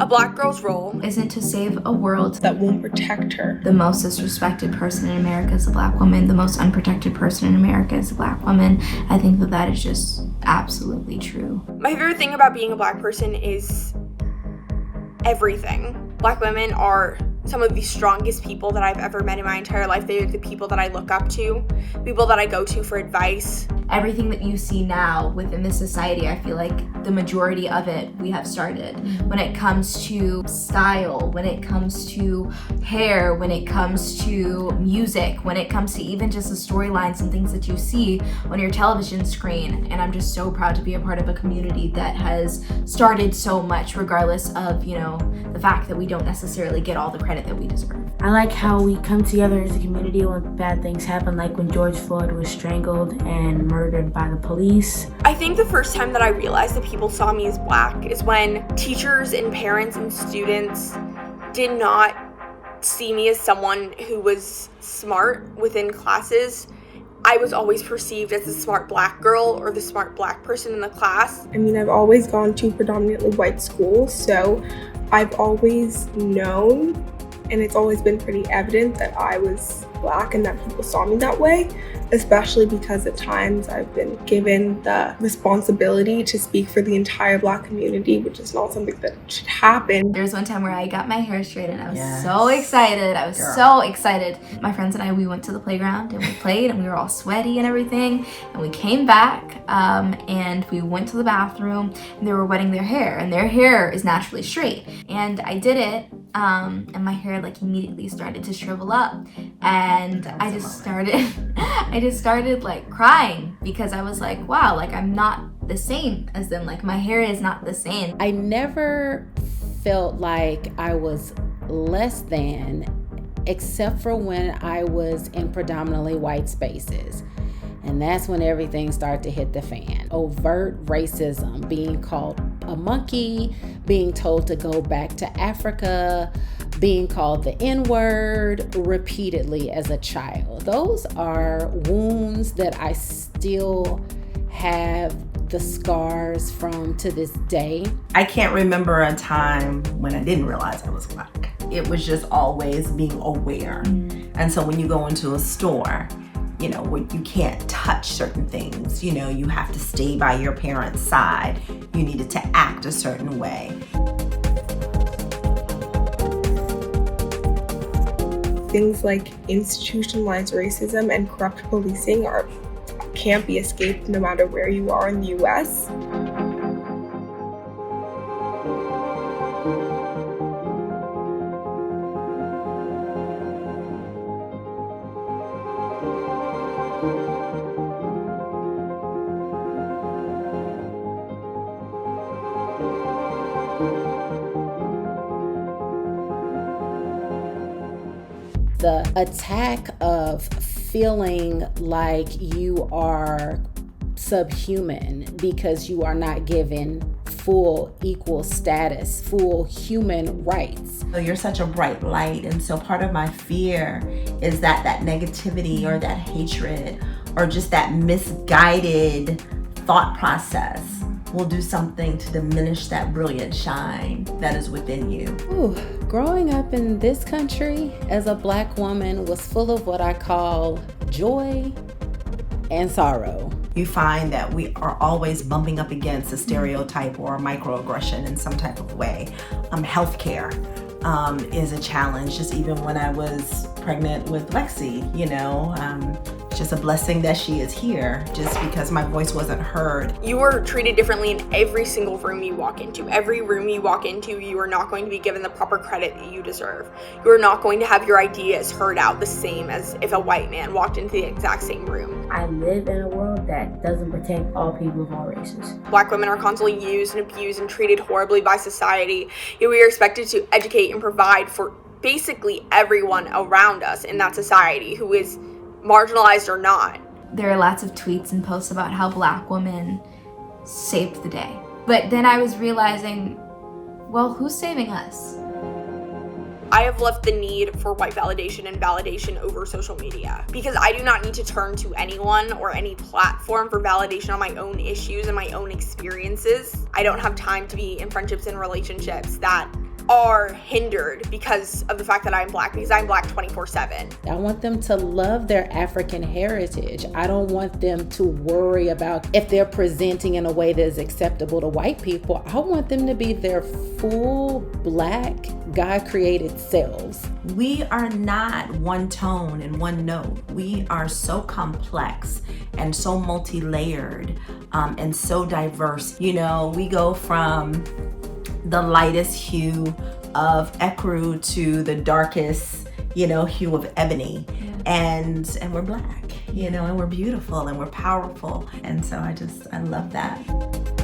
A black girl's role isn't to save a world that won't protect her. The most disrespected person in America is a black woman. The most unprotected person in America is a black woman. I think that is just absolutely true. My favorite thing about being a black person is everything. Black women are some of the strongest people that I've ever met in my entire life. They're the people that I look up to, people that I go to for advice. Everything that you see now within this society, I feel like the majority of it we have started. When it comes to style, when it comes to hair, when it comes to music, when it comes to even just the storylines and things that you see on your television screen. And I'm just so proud to be a part of a community that has started so much, regardless of, the fact that we don't necessarily get all the credit that we deserve. I like how we come together as a community when bad things happen, like when George Floyd was strangled and murdered by the police. I think the first time that I realized that people saw me as black is when teachers and parents and students did not see me as someone who was smart within classes. I was always perceived as the smart black girl or the smart black person in the class. I've always gone to predominantly white schools, so I've always known, and it's always been pretty evident that I was black and that people saw me that way, especially because at times I've been given the responsibility to speak for the entire black community, which is not something that should happen. There's one time where I got my hair straightened. I was so excited. My friends and I, we went to the playground and we played and we were all sweaty and everything. And we came back and we went to the bathroom and they were wetting their hair, and their hair is naturally straight. And I did it and my hair immediately started to shrivel up, and I just started crying because I was like, wow, I'm not the same as them. My hair is not the same. I never felt like I was less than, except for when I was in predominantly white spaces. And that's when everything started to hit the fan. Overt racism, being called a monkey, being told to go back to Africa, being called the N-word repeatedly as a child. Those are wounds that I still have the scars from to this day. I can't remember a time when I didn't realize I was black. It was just always being aware. And so when you go into a store, when you can't touch certain things, you have to stay by your parents' side. You needed to act a certain way. Things like institutionalized racism and corrupt policing can't be escaped no matter where you are in the US. The attack of feeling like you are subhuman because you are not given full equal status, full human rights. So you're such a bright light, and so part of my fear is that negativity or that hatred or just that misguided thought process will do something to diminish that brilliant shine that is within you. Growing up in this country as a black woman was full of what I call joy and sorrow. You find that we are always bumping up against a stereotype or a microaggression in some type of way. Healthcare is a challenge. Just even when I was pregnant with Lexi, just a blessing that she is here, just because my voice wasn't heard. You are treated differently in every single room you walk into. Every room you walk into, you are not going to be given the proper credit that you deserve. You are not going to have your ideas heard out the same as if a white man walked into the exact same room. I live in a world that doesn't protect all people of all races. Black women are constantly used and abused and treated horribly by society. Yet we are expected to educate and provide for basically everyone around us in that society who is marginalized or not. There are lots of tweets and posts about how black women saved the day. But then I was realizing, well, who's saving us? I have left the need for white validation and validation over social media because I do not need to turn to anyone or any platform for validation on my own issues and my own experiences. I don't have time to be in friendships and relationships that are hindered because of the fact that I'm Black, because I'm Black 24/7. I want them to love their African heritage. I don't want them to worry about if they're presenting in a way that is acceptable to white people. I want them to be their full Black, God-created selves. We are not one tone and one note. We are so complex and so multi-layered and so diverse. You know, we go from the lightest hue of ecru to the darkest, hue of ebony. And we're Black, and we're beautiful and we're powerful. And so I love that.